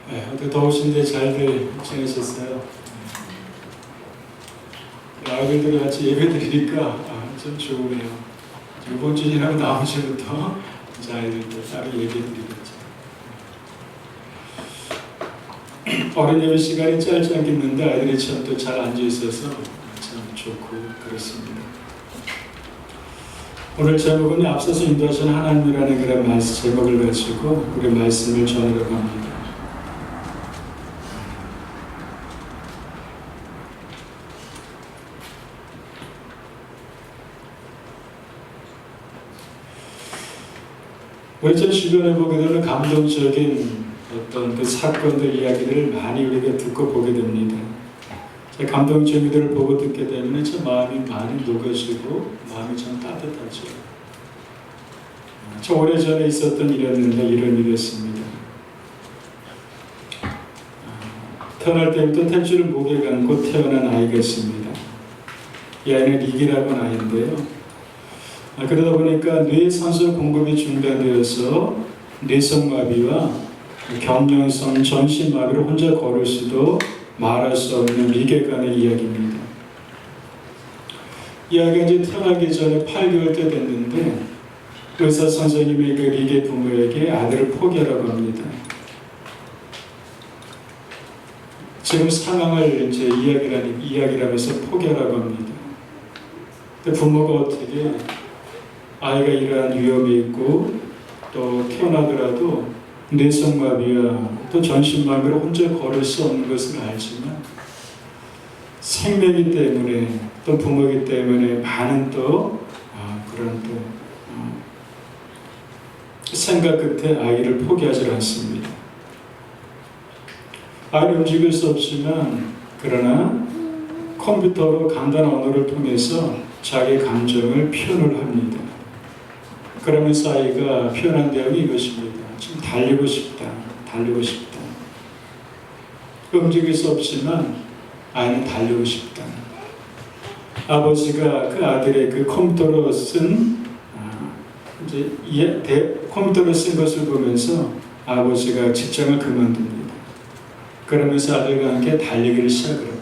어떻게 더우신데 잘들 지내셨어요? 아이들과 같이 예배 드리니까 좀 좋으네요. 이번 주 지나고 다음 주부터 이제 아이들도 따로 예배 드리겠죠. 어린 예배 시간이 짧지 않겠는데 아이들이 참 또 잘 앉아 있어서 참 좋고 그렇습니다. 오늘 제목은 앞서서 인도하신 하나님이라는 그런 말씀 제목을 가지고 우리 말씀을 전하려고 합니다. 우리 제 주변에 보게 되는 감동적인 어떤 그 사건들 이야기들을 많이 우리가 듣고 보게 됩니다. 감동적인 것들을 보고 듣게 되면 제 마음이 많이 녹아지고 마음이 참 따뜻하죠. 저 오래전에 있었던 일이었는데 이런 일이었습니다. 태어날 때부터 탯줄을 목에 감고 태어난 아이가 있습니다. 이 아이는 리기라고 하는 아이인데요. 그러다 보니까 뇌산소 공급이 중단되어서 뇌성마비와 경련성 전신마비로 혼자 걸을 수도 말할 수 없는 리계간의 이야기입니다. 이 아이가 이제 태어나기 전에 8개월 때 됐는데 의사 선생님이 그 리계 부모에게 아들을 포기하라고 합니다. 지금 상황을 이제 이야기하면서 포기하라고 합니다. 부모가 어떻게 아이가 이러한 위험이 있고 또 태어나더라도 뇌성마비와 또 전신마비로 혼자 걸을 수 없는 것을 알지만 생명이기 때문에 또 부모이기 때문에 많은 또 그런 또 생각 끝에 아이를 포기하지 않습니다. 아이를 움직일 수 없지만 그러나 컴퓨터로 간단한 언어를 통해서 자기 감정을 표현을 합니다. 그러면서 아이가 표현한 내용이 이것입니다. 지금 달리고 싶다. 움직일 수 없지만 아이는 달리고 싶다. 아버지가 그 아들의 그 컴퓨터로 쓴 컴퓨터로 쓴 것을 보면서 아버지가 직장을 그만둡니다. 그러면서 아들과 함께 달리기를 시작합니다.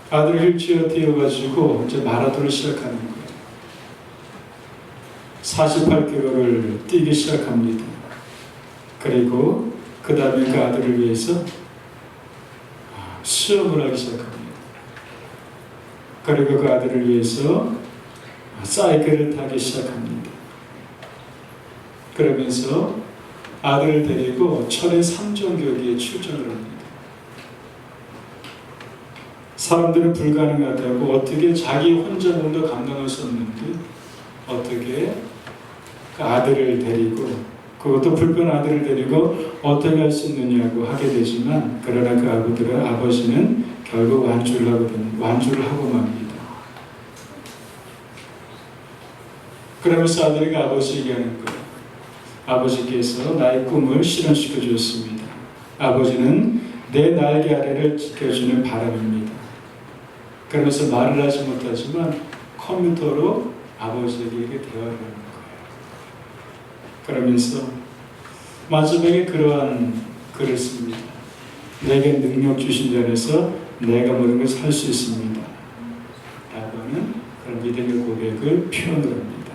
아들 휠체어 띄워가지고 이제 마라톤을 시작하는 거예요. 48km를 뛰기 시작합니다. 그리고 그 다음에 그 아들을 위해서 수영을 하기 시작합니다. 그리고 그 아들을 위해서 사이클을 타기 시작합니다. 그러면서 아들을 데리고 철의 3종교기에 출전을 합니다. 사람들은 불가능하다고 어떻게 자기 혼자 몸도 감당할 수 없는데 어떻게 그 아들을 데리고 그것도 불편한 아들을 데리고 어떻게 할 수 있느냐고 하게 되지만 그러나 그 아버지는 결국 완주를 하고 맙니다. 그러면서 아들이 아버지에게 하는 거예요. 아버지께서 나의 꿈을 실현시켜 주었습니다. 아버지는 내 날개 아래를 지켜주는 바람입니다. 그러면서 말을 하지 못하지만 컴퓨터로 아버지에게 대화를 하는 거예요. 그러면서 마지막에 그러한 글을 씁니다. 내게 능력 주신 자에서 내가 모든 것을 할 수 있습니다. 라고 하는 그런 믿음의 고백을 표현을 합니다.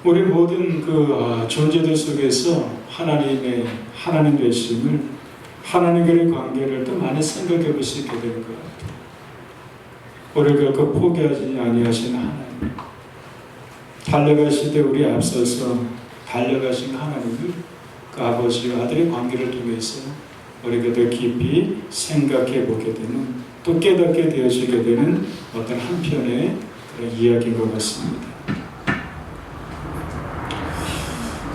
우리 모든 그 존재들 속에서 하나님 되심을 하나님과의 관계를 또 많이 생각해 볼 수 있게 될 것 같아요. 우리를 결코 포기하지 아니하신 하나님, 달려가실 때 우리 앞서서 달려가신 하나님을 그 아버지와 아들의 관계를 통해서 우리가 더 깊이 생각해 보게 되는 또 깨닫게 되어지게 되는 어떤 한편의 그런 이야기인 것 같습니다.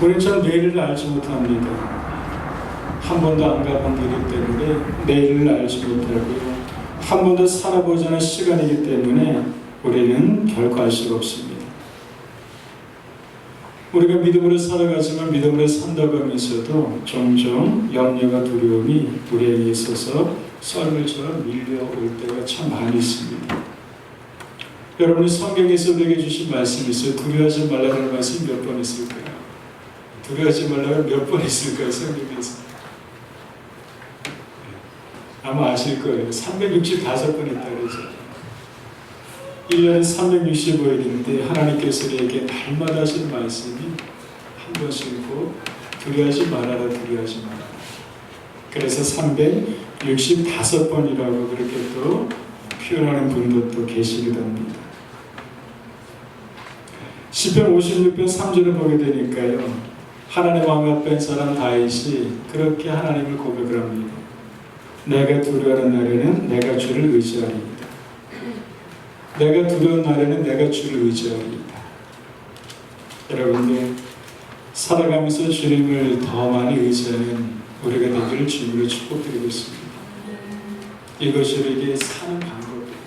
우리는 참 내일을 알지 못합니다. 한 번도 안 가본 길이기 때문에 내일을 알지 못하고요. 한 번도 살아보지 않은 시간이기 때문에 우리는 결코 알 수가 없습니다. 우리가 믿음으로 살아가지만 믿음으로 산다고 하면서도 종종 염려와 두려움이 우리에게 있어서 썰물처럼 밀려올 때가 참 많이 있습니다. 여러분이 성경에서 우리에게 주신 말씀이 있어요. 두려워하지 말라는 말씀이 몇 번 있을까요? 두려워하지 말라는 몇 번 있을까요? 성경에서. 아마 아실 거예요. 365번 있다 그러죠. 1년에 365일인데 하나님께서 우리에게 날마다 하신 말씀이 한 번씩이고 두려워하지 말아라, 두려워하지 말아라. 그래서 365번이라고 그렇게 또 표현하는 분도 또 계시기도 합니다. 시편 56편 3절을 보게 되니까요, 하나님 왕 앞에 사람 다윗이 그렇게 하나님을 고백을 합니다. 내가 두려워하는 날에는 내가 주를 의지하리이다. 내가 두려운 날에는 내가 주를 의지하리이다. 여러분들 살아가면서 주님을 더 많이 의지하는 우리가 되기를 주님으로 축복드리고 있습니다. 이것이 우리에게 사는 방법이에요.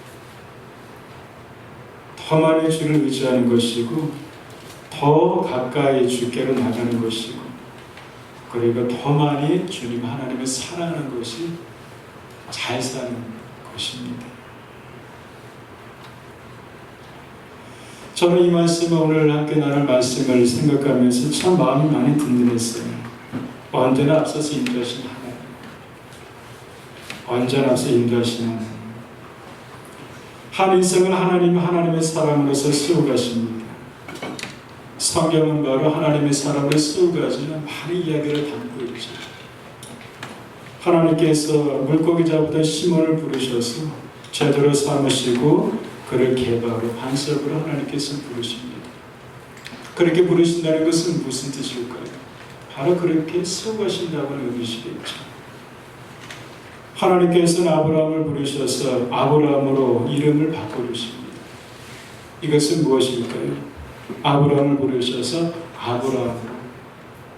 더 많이 주를 의지하는 것이고 더 가까이 주께로 나가는 것이고 그리고 더 많이 주님 하나님을 사랑하는 것이 잘 사는 것입니다. 저는 이 말씀을 오늘 함께 나눌 말씀을 생각하면서 참 마음이 많이 든든했어요. 언제나 앞서서 인도하신 하나님, 언제나 앞서 인도하신 하나님, 한 인생을 하나님의 사람으로서 세워가십니다. 성경은 바로 하나님의 사람을 세워가지는 많은 이야기를 담고 있죠. 하나님께서 물고기 잡으던 시몬을 부르셔서 제대로 삼으시고 그를 개바로 반석으로 하나님께서 부르십니다. 그렇게 부르신다는 것은 무슨 뜻일까요? 바로 그렇게 세워가신다고는 의미시겠죠. 하나님께서는 아브라함을 부르셔서 아브라함으로 이름을 바꿔주십니다. 이것은 무엇일까요? 아브라함을 부르셔서 아브라함으로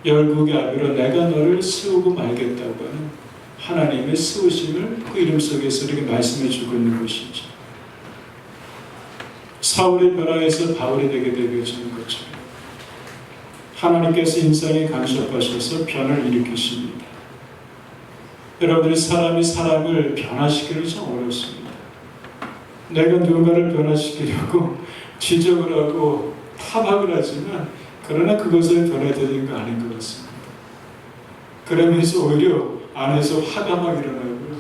열국의 아비로 내가 너를 세우고 말겠다고 하는 하나님의 세우심을 그 이름 속에서 이렇게 말씀해 주고 있는 것이죠. 사울의 변화에서 바울이 되게 되어지는 것처럼 하나님께서 인생에 간섭하셔서 변화를 일으키십니다. 여러분들이 사람이 사람을 변화시키는 참 어렵습니다. 내가 누군가를 변화시키려고 지적을 하고 타박을 하지만 그러나 그것을 변화되는 거 아닌 것 같습니다. 그러면서 오히려 안에서 화가 막 일어나고요.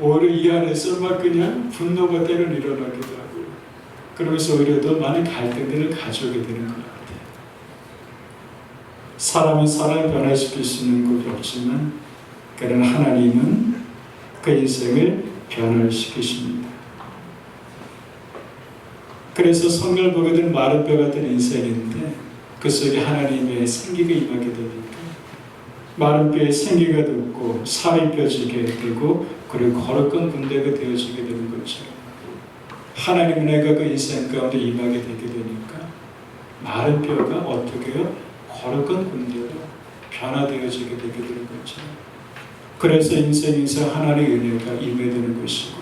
오히려 이 안에서 막 그냥 분노가 때는 일어나기도 하고요. 그러면서 오히려 더 많은 갈등들을 가져오게 되는 것 같아요. 사람이 사람을 변화시킬 수 있는 것이 없지만 그러나 하나님은 그 인생을 변화시키십니다. 그래서 성경을 보게 되는 마른 뼈 같은 인생인데 그 속에 하나님의 생기가 임하게 되니까 마른 뼈에 생기가 돋고 살이 펴지게 되고 그리고 거룩한 군대가 되어지게 되는 것처럼 하나님의 은혜가 그 인생 가운데 임하게 되게 되니까 마른 뼈가 어떻게 해요? 거룩한 군대로 변화되어지게 되게 되는 것처럼 그래서 인생에서 하나님의 은혜가 임해되는 것이고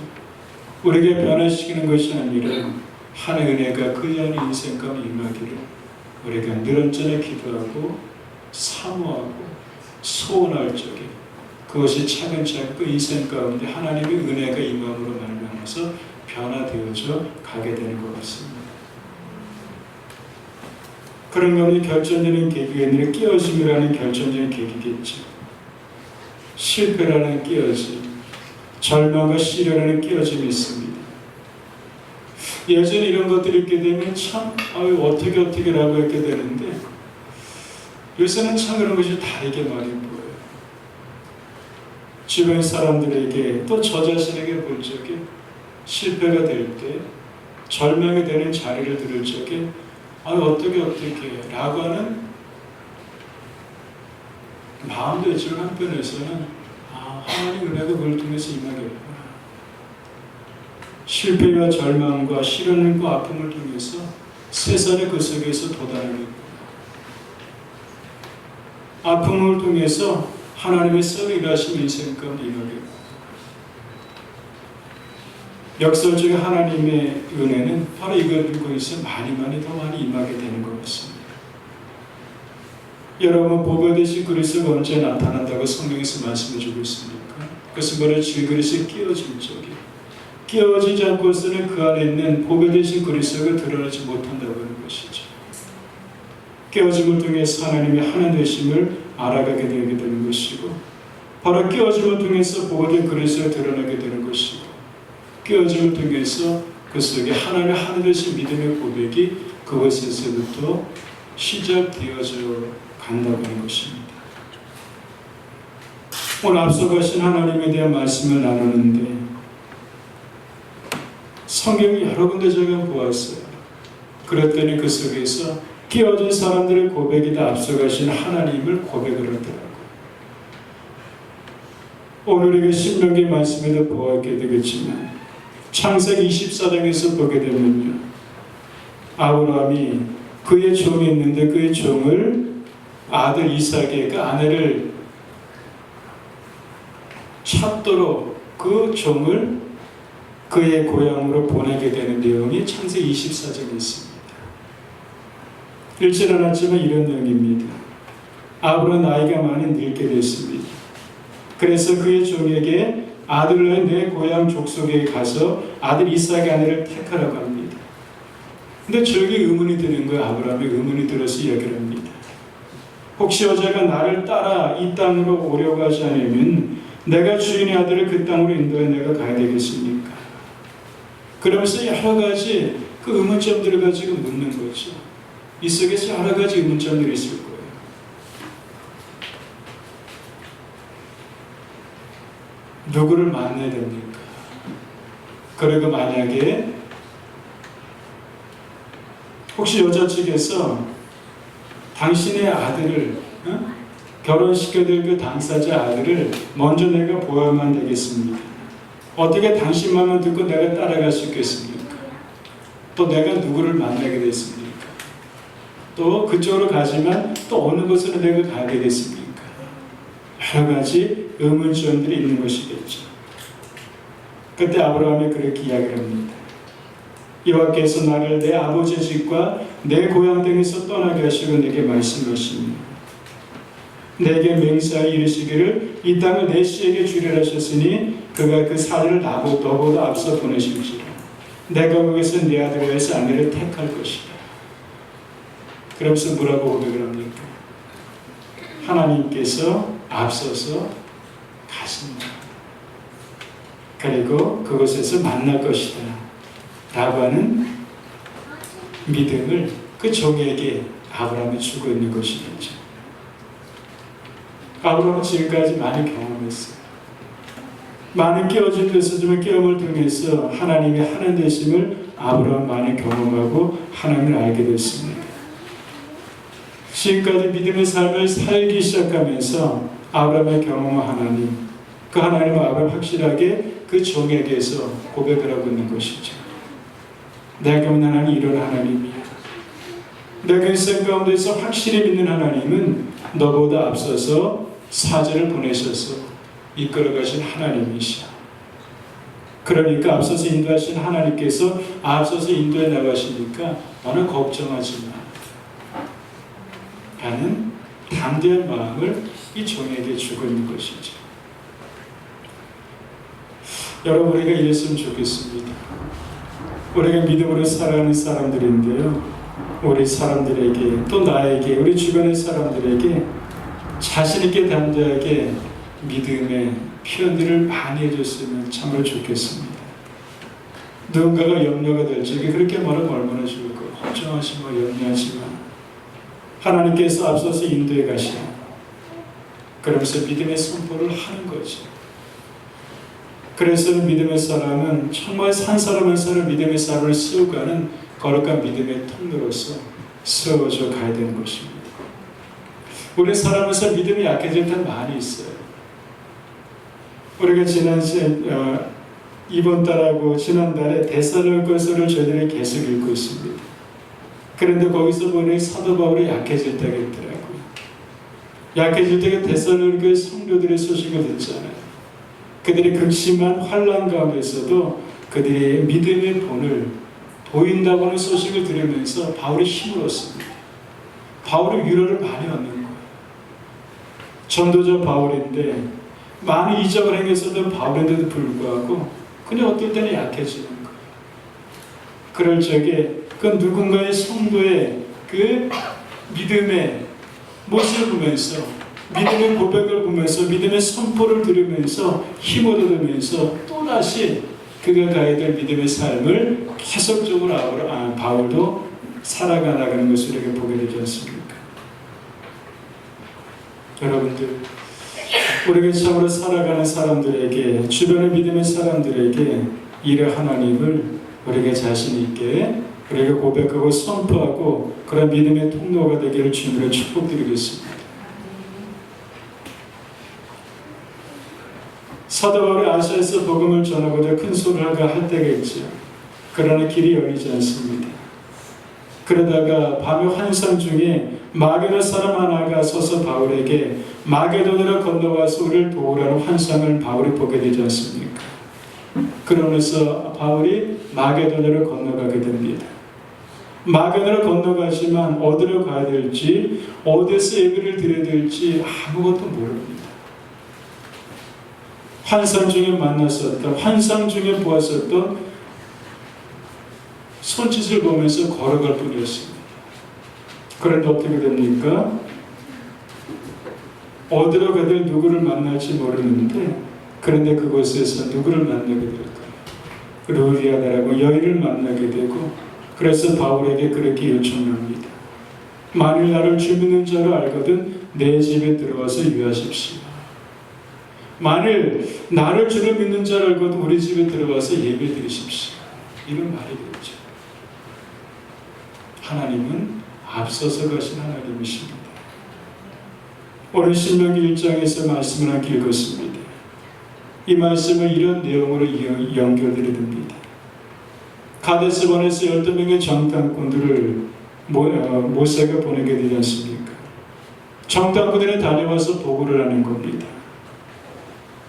우리에게 변화시키는 것이 아니라 하나님의 은혜가 그 안에 인생 가운데 임하기를 우리가 늘 언제나 기도하고 사모하고 소원할 적에 그것이 차근차근 그 인생 가운데 하나님의 은혜가 임함으로 말미암아서 변화되어져 가게 되는 것 같습니다. 그런 가운데 결정적인 계기가 있는 깨어짐이라는 결정적인 계기겠죠. 실패라는 깨어짐, 절망과 시련이라는 깨어짐이 있습니다. 예전에 이런 것들이 있게 되면 참 어떻게라고 했게 되는데 요새는 참 그런 것이 다르게 말이 보여요. 주변 사람들에게 또 저 자신에게 볼 적에 실패가 될 때 절망이 되는 자리를 들을 적에 어떻게 라고 하는 마음도 있지만 한편에서는 하나님 은혜가 그걸 통해서 임하겠구나. 실패와 절망과 시련과 아픔을 통해서 세상의 그 속에서 도달하겠구나. 아픔을 통해서 하나님의 썩 일하신 인생 가운데 임하겠구나. 역설적인 하나님의 은혜는 바로 이것에서 많이 더 많이 임하게 되는 것 같습니다. 여러분 보배 되신 그리스도가 언제 나타난다고 성경에서 말씀해 주고 있습니까? 그것은 바로 주 그리스도에 끼어질 적에 깨어지지 않고서는 그 안에 있는 보배 되신 그리스도가 드러나지 못한다고 하는 것이죠. 깨어짐을 통해서 하나님의 하나 되심을 알아가게 되게 되는 것이고, 바로 깨어짐을 통해서 보배된 그리스도가 드러나게 되는 것이고, 깨어짐을 통해서 그 속에 하나님의 하나 되신 믿음의 고백이 그것에서부터 시작되어져 간다고 하는 것입니다. 오늘 앞서가신 하나님에 대한 말씀을 나누는데 성경이 여러 군데 제가 보았어요. 그랬더니 그 속에서 깨어진 사람들의 고백이 다 앞서가신 하나님을 고백을 하더라고요. 오늘 우리가 신명기 말씀에도 보았게 되겠지만 창세기 24장에서 보게 되면요, 아브라함이 그의 종이 있는데 그의 종을 아들 이삭의 그 아내를 찾도록 그 종을 그의 고향으로 보내게 되는 내용이 창세기 24장에 있습니다. 읽지 않았지만 이런 내용입니다. 아브라함 나이가 많이 늙게 됐습니다. 그래서 그의 종에게 아들을 내 고향 족속에 가서 아들 이삭의 아내를 택하라고 합니다. 근데 저에게 의문이 드는 거예요. 아브라함이 의문이 들어서 이야기를 합니다. 혹시 여자가 나를 따라 이 땅으로 오려고 하지 않으면 내가 주인의 아들을 그 땅으로 인도해 내가 가야 되겠습니까? 그러면서 여러 가지 그 의문점들을 가지고 묻는 거죠. 이 속에서 여러 가지 의문점들이 있을 거예요. 누구를 만나야 됩니까? 그리고 만약에 혹시 여자 측에서 당신의 아들을 결혼시켜야 될 그 당사자 아들을 먼저 내가 보아야만 되겠습니다. 어떻게 당신만만 듣고 내가 따라갈 수 있겠습니까? 또 내가 누구를 만나게 됐습니까? 또 그쪽으로 가지만 또 어느 곳으로 내가 가야 되겠습니까? 여러 가지 의문점들이 있는 것이겠죠. 그때 아브라함이 그렇게 이야기를 합니다. 여호와께서 나를 내 아버지의 집과 내 고향 땅에서 떠나게 하시고 내게 말씀하시니 내게 맹세하여 이르시기를 이 땅을 내 씨에게 주리라 하셨으니 그가 그 사례를 너보다 앞서 보내실지라. 내가 거기서 내 아들을 위해서 아내를 택할 것이다. 그러면서 뭐라고 고백을 합니까? 하나님께서 앞서서 가신다. 그리고 그곳에서 만날 것이다. 라고 하는 믿음을 그 종에게 아브라함이 주고 있는 것이겠죠. 아브라함은 지금까지 많이 경험했어요. 많은 깨어진 데서지만 깨움을 통해서 하나님의 하나 되심을 아브라함 많이 경험하고 하나님을 알게 됐습니다. 지금까지 믿음의 삶을 살기 시작하면서 아브라함의 경험한 하나님, 그 하나님은 아브라함 확실하게 그 종에게서 고백을 하고 있는 것이죠. 내가 믿는 하나님 이런 하나님이야. 내가 인생 가운데서 확실히 믿는 하나님은 너보다 앞서서 사자를 보내셔서 이끌어가신 하나님이시야. 그러니까 앞서서 인도하신 하나님께서 앞서서 인도해 나가시니까 너는 걱정하지 마. 라는 담대한 마음을 이 종에게 주고 있는 것이죠. 여러분, 우리가 이랬으면 좋겠습니다. 우리가 믿음으로 살아가는 사람들인데요, 우리 사람들에게 또 나에게 우리 주변의 사람들에게 자신있게 담대하게 믿음의 표현들을 많이 해줬으면 참으로 좋겠습니다. 누군가가 염려가 될 적에 그렇게 말하면 얼마나 좋을까. 걱정하지 마, 염려하지 마. 하나님께서 앞서서 인도해 가시라. 그러면서 믿음의 선포를 하는 거죠. 그래서 믿음의 사람은 정말 산 사람 한 사람 믿음의 사람을 세워가는 거룩한 믿음의 통로로서 세워져 가야 되는 것입니다. 우리 사람에서 믿음이 약해질 때 많이 있어요. 우리가 이번 달하고 지난달에 데살로니가서를 저희들이 계속 읽고 있습니다. 그런데 거기서 보니 사도 바울이 약해질 때가 있더라고요. 약해질 때가 데살로니가 성도들의 소식을 듣잖아요. 그들이 극심한 환난 가운데서도 그들의 믿음의 본을 보인다고 하는 소식을 들으면서 바울이 힘을 얻습니다. 바울이 위로를 많이 얻는 거예요. 전도자 바울인데 많이 이적을 행했었던 바울인데도 불구하고 그냥 어떨 때는 약해지는 거예요. 그럴 적에 그 누군가의 성도의 그 믿음의 모습을 보면서, 믿음의 고백을 보면서, 믿음의 선포를 들으면서 힘을 얻으면서 또다시 그가 가야 될 믿음의 삶을 계속적으로 바울도 살아가 나가는 것을 이렇게 보게 되지 않습니까? 여러분들, 우리가 참으로 살아가는 사람들에게, 주변의 믿음의 사람들에게 이를 하나님을 우리가 자신 있게 우리가 고백하고 선포하고 그런 믿음의 통로가 되기를 주님으로 축복드리겠습니다. 사도 바울이 아시아에서 복음을 전하고자 큰 소리를 할 때가 있죠. 그러나 길이 열리지 않습니다. 그러다가 밤의 환상 중에 마게도 사람 하나가 서서 바울에게 마게도니로 건너와서 우리를 도우라는 환상을 바울이 보게 되지 않습니까? 그러면서 바울이 마게도니로 건너가게 됩니다. 마게도니로 건너가지만 어디로 가야 될지, 어디서 예배를 드려야 될지 아무것도 모릅니다. 환상 중에 만났었던, 환상 중에 보았었던 손짓을 보면서 걸어갈 뿐이었습니다. 그런데 어떻게 됩니까? 어디로 가든 누구를 만날지 모르는데, 그런데 그곳에서 누구를 만나게 될까요? 루디아다라고 여인을 만나게 되고, 그래서 바울에게 그렇게 요청합니다. 만일 나를 주 믿는 자로 알거든 내 집에 들어와서 유하십시오. 만일 나를 주로 믿는 자로 알거든 우리 집에 들어와서 예배 드리십시오. 이런 말이 되죠. 하나님은 앞서서 가신 하나님이십니다. 오늘 신명기 1장에서 말씀을 함께 읽었습니다. 이 말씀은 이런 내용으로 연결되게 됩니다. 가데스반에서 12명의 정탐꾼들을 모세가 보내게 되지 않습니까? 정탐꾼들이 다녀와서 보고를 하는 겁니다.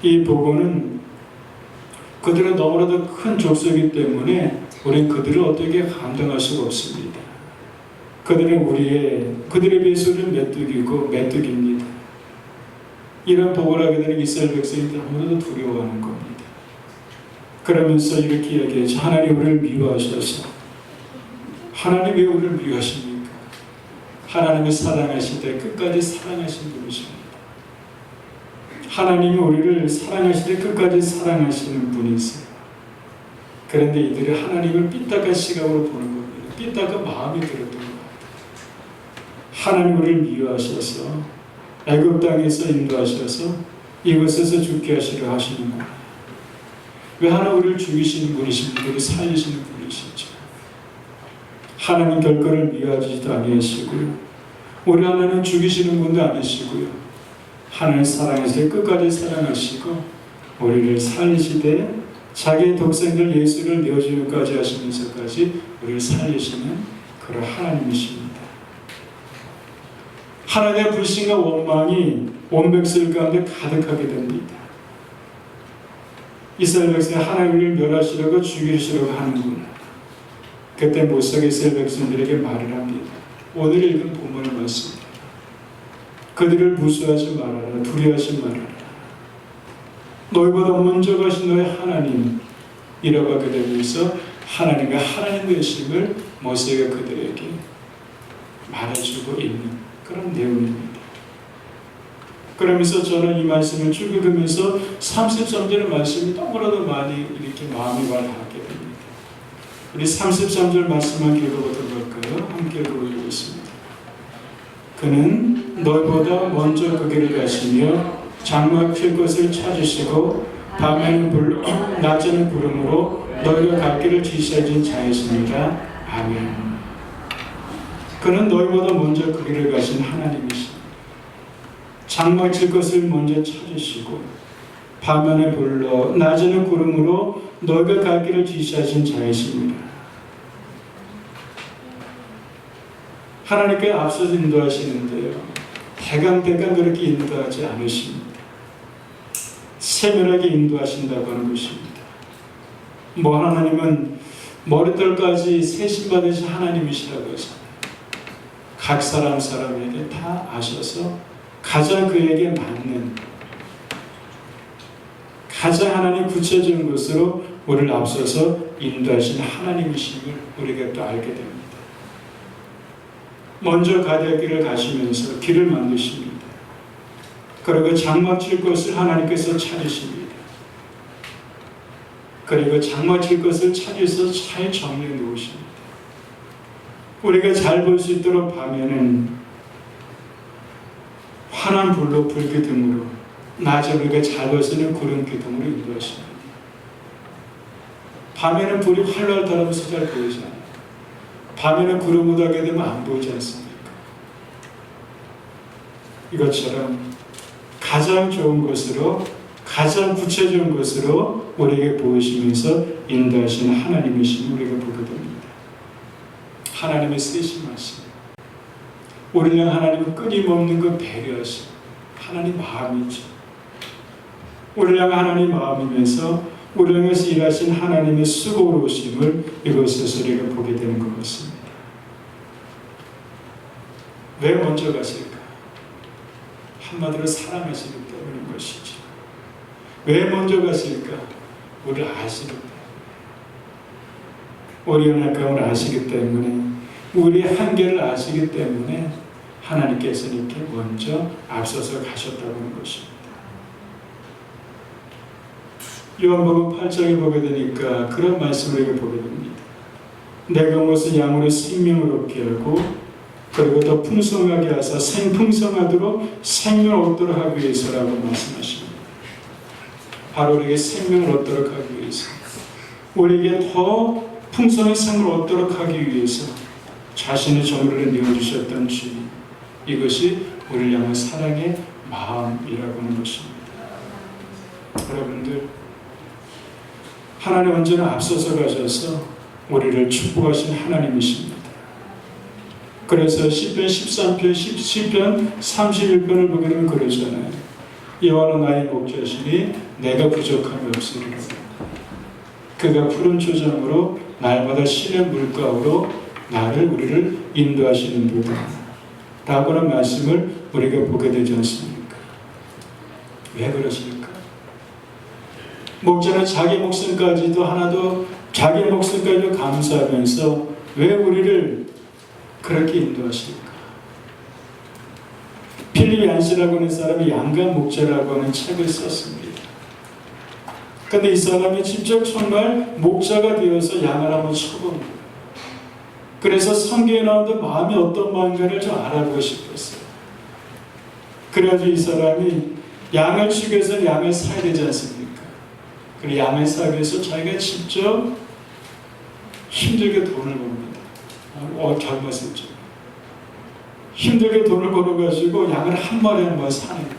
이 보고는 그들은 너무나도 큰 족속이기 때문에 우리는 그들을 어떻게 감당할 수가 없습니다. 그들은 그들에 비해서 우리는 메뚜기입니다. 이런 보고를 하게 되는 이스라엘 백성이 너무나도 두려워하는 겁니다. 그러면서 이렇게 이야기하죠. 하나님 우리를 미워하셔서, 하나님 왜 우리를 미워하십니까? 하나님이 사랑하실 때 끝까지 사랑하신 분이십니다. 하나님이 우리를 사랑하실 때 끝까지 사랑하시는 분이세요. 그런데 이들이 하나님을 삐딱한 시각으로 보는 겁니다. 삐딱한 마음이 들었던 것 같아요. 하나님 우리를 미워하셔서 애굽 땅에서 인도하셔서 이곳에서 죽게 하시려 하시는구나. 왜 하나 우리를 죽이시는 분이십니까? 우리를 살리시는 분이시죠. 하나님 결코를 미워하지도 아니하시고요. 우리 하나님 죽이시는 분도 아니시고요. 하나님 사랑하실 때 끝까지 사랑하시고 우리를 살리시되 자기의 독생들 예수를 내어주기까지 하시면서까지 우리를 살리시는 그런 하나님이십니다. 하나님의 불신과 원망이 온 백성 가운데 가득하게 됩니다. 이스라엘 백성이 하나님을 멸하시려고 죽이시려고 하는구나. 그때 모세가 이스라엘 백성들에게 말을 합니다. 오늘 읽은 본문의 말씀. 그들을 무수하지 말아라. 두려워하지 말아라. 너희보다 먼저 가신 너의 하나님이라고 하게 되면서 하나님과 하나님 되심을 모세가 그들에게 말해주고 있는 그런 내용입니다. 그러면서 저는 이 말씀을 쭉 읽으면서 33절의 말씀이 너무나도 많이 이렇게 마음이 와닿게 됩니다. 우리 33절 말씀만 읽어보도록 할까요? 함께 읽어보겠습니다. 그는 너희보다 먼저 그 길을 가시며 장막 필 것을 찾으시고 밤에는 불로 낮에는 구름으로 너희가 갈 길을 지시해준 자이십니다. 아멘. 그는 너희보다 먼저 그 길을 가신 하나님이십니다. 장막 칠 것을 먼저 찾으시고 밤에는 불로 낮에는 구름으로 너희가 갈 길을 지시하신 자이십니다. 하나님께 앞서서 인도하시는데요. 대강대강 그렇게 인도하지 않으십니다. 세밀하게 인도하신다고 하는 것입니다. 하나님은 머리털까지 세심받으신 하나님이시라고 해서 각 사람에게 다 아셔서 가장 그에게 맞는 가장 하나님 구체적인 것으로 우리를 앞서서 인도하신 하나님이심을 우리가 또 알게 됩니다. 먼저 가야 길을 가시면서 길을 만드십니다. 그리고 장막 칠 것을 하나님께서 찾으십니다. 그리고 장막 칠 것을 찾으셔서 잘 정리해 놓으십니다. 우리가 잘 볼 수 있도록 밤에는 환한 불로 불기둥으로, 낮에 우리가 잘 볼 수 있는 구름 기둥으로 인도하십니다. 밤에는 불이 활활 달아서 잘 보이지 않아요. 밤에는 구름 무더기가 되면 안 보이지 않습니까? 이것처럼 가장 좋은 것으로, 가장 구체적인 것으로 우리에게 보이시면서 인도하시는 하나님이심을 우리가 보게 됩니다. 하나님의 쓰신 말씀, 우리를 향한 하나님은 끊임없는 그 배려하심, 하나님 마음이죠. 우리를 향한 하나님 마음이면서 우리를 향해서 일하신 하나님의 수고로우심을 이곳에서 우리가 보게 되는 것 같습니다. 왜 먼저 가실까? 한마디로 사랑하시기 때문인 것이죠. 왜 먼저 가실까? 우리를 아시기 때문에, 우리의 약함을 아시기 때문에, 우리의 한계를 아시기 때문에 하나님께서 이렇게 먼저 앞서서 가셨다고 하는 것입니다. 요한복음 8장에 보게 되니까 그런 말씀을 우리가 보게 됩니다. 내가 무엇을 양으로 생명을 얻게 하고 그리고 더 풍성하게 하사 생풍성하도록 생명을 얻도록 하기 위해서라고 말씀하십니다. 바로 우리에게 생명을 얻도록 하기 위해서, 우리에게 더 풍성한 생명을 얻도록 하기 위해서 자신의 저물을 내어주셨던 주님, 이것이 우리를 향한 사랑의 마음이라고 하는 것입니다. 여러분들, 하나님 언제나 앞서서 가셔서 우리를 축복하신 하나님이십니다. 그래서 시편 13편, 시편 31편을 보게 되면 그러잖아요. 여호와는 나의 목자시니 내가 부족함이 없으리라. 그가 푸른 초장으로 날마다 신의 물가로 우리를 인도하시는 도다 라고 하는 말씀을 우리가 보게 되지 않습니까? 왜 그러십니까? 목자는 자기 목숨까지도 하나도, 자기 목숨까지도 감수하면서 왜 우리를 그렇게 인도하실까? 필립 얀시라고 하는 사람이 양간 목자라고 하는 책을 썼습니다. 근데 이 사람이 직접 정말 목자가 되어서 양을 한번 쳐본 거예요. 그래서 성경에 나오는 마음이 어떤 마음인가를 좀 알아보고 싶었어요. 그래가지고 이 사람이 양을 치기 위해서 양을 사야 되지 않습니까? 그리고 양을 사기 위해서 자기가 직접 힘들게 돈을 법니다. 젊었을 때 힘들게 돈을 벌어가지고 양을 한 마리 한 마리 사는 거예요.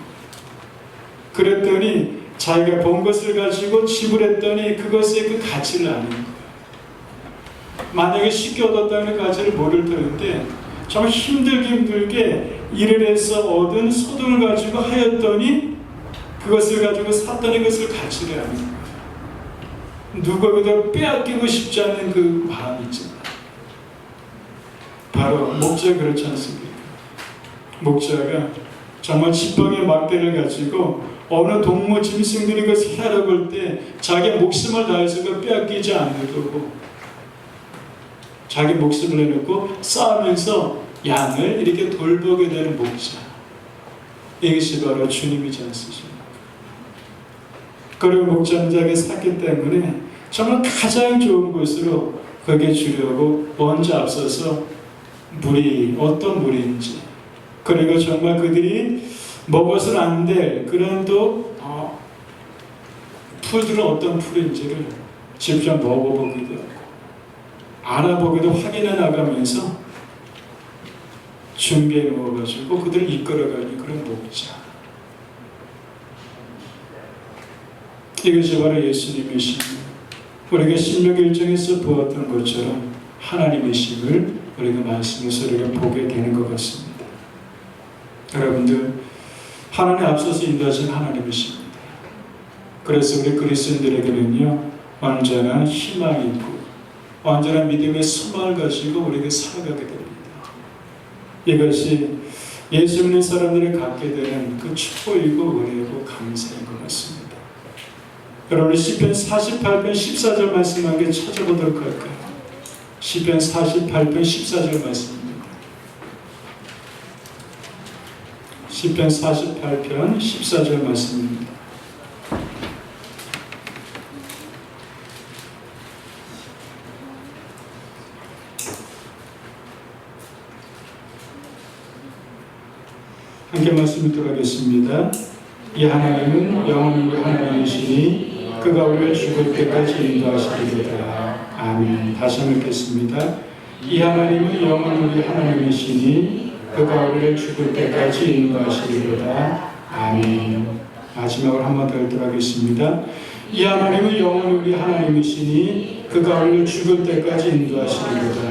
그랬더니 자기가 번 것을 가지고 지불했더니 그것의 그 가치를 아는 거예요. 만약에 쉽게 얻었다는 가치를 모를 터인데 정말 힘들게 일을 해서 얻은 소득을 가지고 하였더니 그것을 가지고 샀더니 그것을 가치를 아는 거예요. 누구보다 빼앗기고 싶지 않은 그 마음이 있잖아요. 바로 목자 그렇지 않습니까? 목자가 정말 지팡이 막대를 가지고 어느 동물 짐승들이 그것을 헤아려 볼 때 자기 목숨을 다해서 그 빼앗기지 않으려고 자기 목숨을 내놓고 싸우면서 양을 이렇게 돌보게 되는 목자, 이것이 바로 주님이지 않습니까? 그리고 목자는 자기가 샀기 때문에 정말 가장 좋은 곳으로 거기에 주려고 먼저 앞서서 물이 어떤 물인지, 그리고 정말 그들이 먹어서는 안 될 그런 또 풀들은 어떤 풀인지를 직접 먹어보기도 하고 알아보기도 확인해 나가면서 준비해 놓아가지고 그들을 이끌어가는 그런 목자, 이것이 바로 예수님이십니다. 우리가 신명기 1장에서 보았던 것처럼 하나님이심을 우리가 말씀에서 우리가 보게 되는 것 같습니다. 여러분들, 하나님 앞서서 인도하신 하나님이십니다. 그래서 우리 그리스도인들에게는요 언제나 희망이 있고 언제나 믿음의 소망을 가지고 우리에게 살아가게 됩니다. 이것이 예수 믿는 사람들이 갖게 되는 그 축복이고 은혜이고 감사인 것 같습니다. 여러분 시편 48편 14절 말씀 함께 찾아보도록 할까요? 시편 48편 14절 말씀입니다. 시편 48편 14절 말씀입니다. 함께 말씀 듣도록 하겠습니다. 이 하나님은 영원히 하나님이시니 그가 우리를 죽을 때까지 인도하시리로다. 아멘. 다시 한번 읽겠습니다. 이 하나님은 영원히 우리 하나님이시니 그가 우리를 죽을 때까지 인도하시리로다. 아멘. 마지막으로 한 번 더 읽도록 하겠습니다. 이 하나님은 영원히 우리 하나님이시니 그가 우리를 죽을 때까지 인도하시리로다.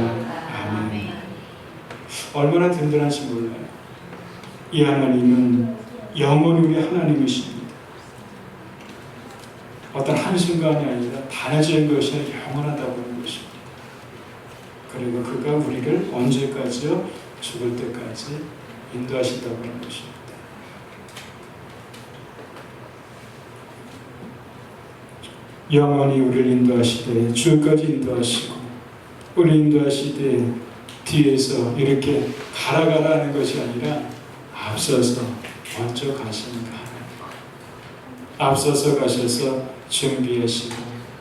아멘. 얼마나 든든한지 몰라요. 이 하나님은 영원히 우리 하나님이십니다. 어떤 한순간이 아니라 단해진 것이 영원하다고 하는 것입니다. 그리고 그가 우리를 언제까지요? 죽을 때까지 인도하신다고 하는 것입니다. 영원히 우리를 인도하시되 주까지 인도하시고 우리 인도하시되 뒤에서 이렇게 가라 하는 것이 아니라 앞서서 먼저 가십니다. 앞서서 가셔서 준비하시고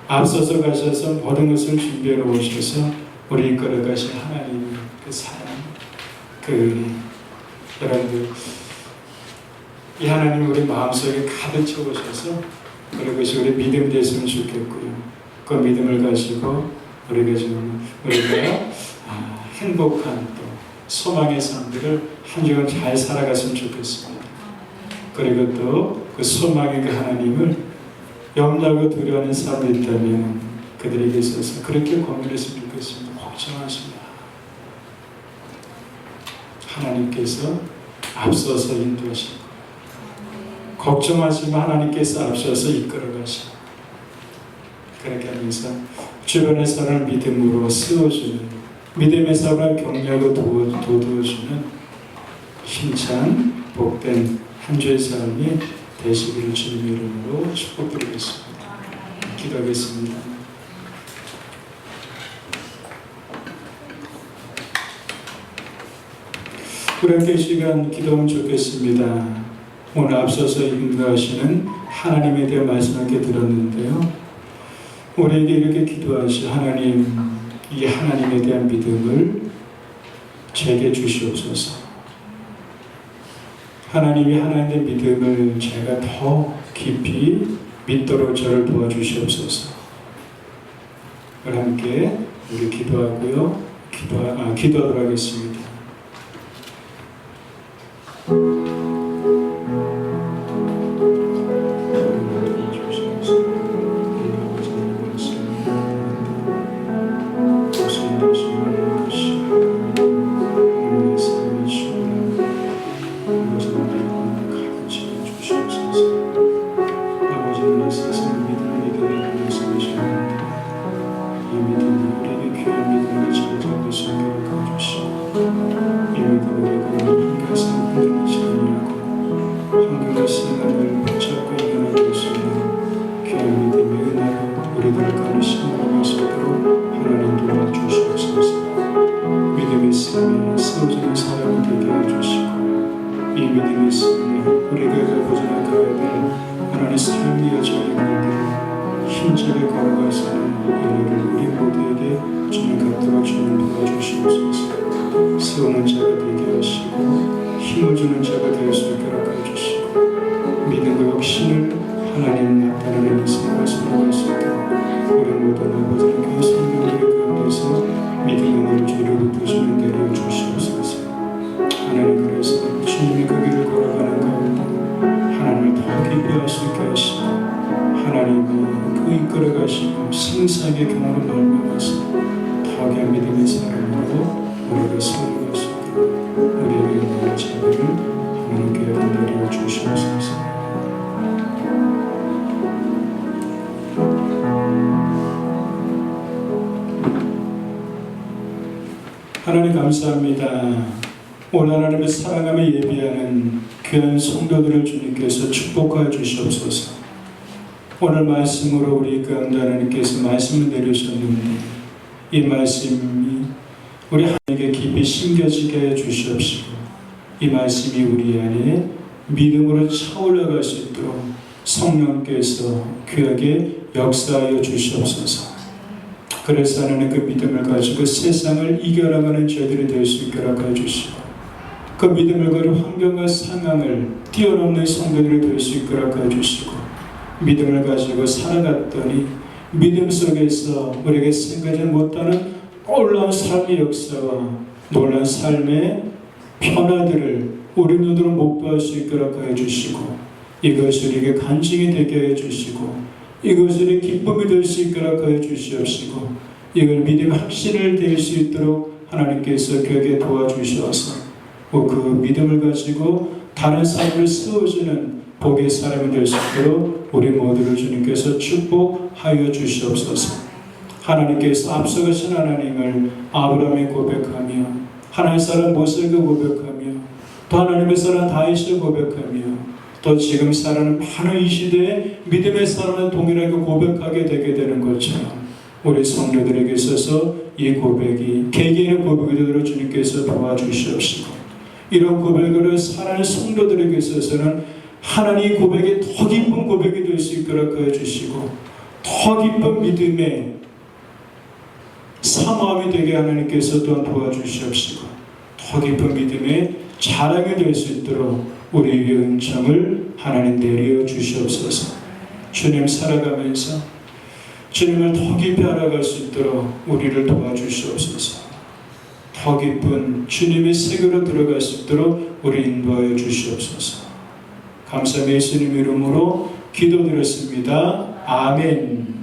앞서서 가셔서 모든 것을 준비해 오셔서 우리 이끌어 가신 하나님 그 사랑, 그 은혜. 여러분들 이 하나님 우리 마음속에 가득 채우셔서 그것이 우리 믿음이 됐으면 좋겠고요. 그 믿음을 가지고 우리가 행복한 또 소망의 삶들을 한 주간 잘 살아갔으면 좋겠습니다. 그리고 또 그 소망의 그 하나님을 염려하고 두려워하는 사람이 있다면 그들에게 있어서 그렇게 권면했으면 좋겠습니다. 걱정하지 마. 하나님께서 앞서서 인도하시고 걱정하지 마. 하나님께서 앞서서 이끌어 가시고 그렇게 하면서 주변의 사람을 믿음으로 세워주는 믿음의 사람을 격려하고 도와주는 힘찬 복된 한 주의 삶이 되시기를 주님의 이름으로 축복드리겠습니다. 기도하겠습니다. 우리 함께 이 시간 기도하면 좋겠습니다. 오늘 앞서서 인도하시는 하나님에 대한 말씀 함께 들었는데요. 우리에게 이렇게 기도하시 하나님, 이 하나님에 대한 믿음을 제게 주시옵소서. 하나님이 하나님의 믿음을 제가 더 깊이 믿도록 저를 도와주시옵소서. 함께 우리 기도하고요. 기도하도록 하겠습니다. 세우는 자가 되게 하시고 힘을 주는 자가 될 수 있게 해주시고 믿음과 확신을 하나님 나타내는 삶을 살아갈 수 있게 우리 모든 아버지께 성령의 가운데서 믿음의 은혜를 주로 부으시는 대로 주시옵소서. 하나님 그래서 주님의 그 길을 걸어가는 가운데 하나님을 더 깊이 알 수 있게 하시고 하나님이 그 이끌어 가시고 생사의 경험을 말미암아서 더 귀한 믿음의 사람으로 우리가 살아갈 수 있게 우리에게 있는 자비를 하나님께 내려 주시옵소서. 하나님 감사합니다. 오늘 하나님을 사랑하며 예비하는 귀한 성도들을 주님께서 축복하여 주시옵소서. 오늘 말씀으로 우리 가운데 하나님께서 말씀을 내리셨는데 이 말씀이 우리 하나님께 깊이 심겨지게 해주시옵시고 이 말씀이 우리 안에 믿음으로 차올라갈 수 있도록 성령께서 귀하게 역사하여 주시옵소서. 그래서 하나님 그 믿음을 가지고 세상을 이겨나가는 저희들이 될 수 있게 허락해 주시고 그 믿음을 가지고 환경과 상황을 뛰어넘는 성도들이 될 수 있게 허락해 주시고 믿음을 가지고 살아갔더니 믿음 속에서 우리에게 생각하지 못하는 놀라운 삶의 역사와 놀라운 삶의 변화들을 우리 눈으로 목도할 수 있게 허락해 주시고 이것을 우리에게 간증이 되게 해주시고 이것을 우리 기쁨이 될 수 있게 허락해 주시옵시고 이걸 믿음 확신을 될 수 있도록 하나님께서 그에게 도와주셔서 그 믿음을 가지고 다른 삶을 세워주는 복의 사람이 될 수 있도록 우리 모두를 주님께서 축복하여 주시옵소서. 하나님께서 앞서가신 하나님을 아브라함이 고백하며 하나님 사람 모세가 고백하며 또 하나님의 사람 다윗을 고백하며 또 지금 살아가는 많은 이 시대에 믿음의 사람을 동일하게 고백하게 되게 되는 것처럼 우리 성도들에게 있어서 이 고백이 개개인의 고백이 되도록 주님께서 도와주시옵시고 이런 고백으로 살아가는 성도들에게 있어서는 하나님의 고백이 더 깊은 고백이 될 수 있도록 해주시고 더 깊은 믿음의 사모함이 되게 하나님께서 또한 도와주시옵시고 더 깊은 믿음의 자랑이 될 수 있도록 우리의 은총을 하나님 내려 주시옵소서. 주님 살아가면서 주님을 더 깊이 알아갈 수 있도록 우리를 도와주시옵소서. 더 깊은 주님의 세계로 들어갈 수 있도록 우리 인도하여 주시옵소서. 감사합니다. 예수님 이름으로 기도드렸습니다. 아멘.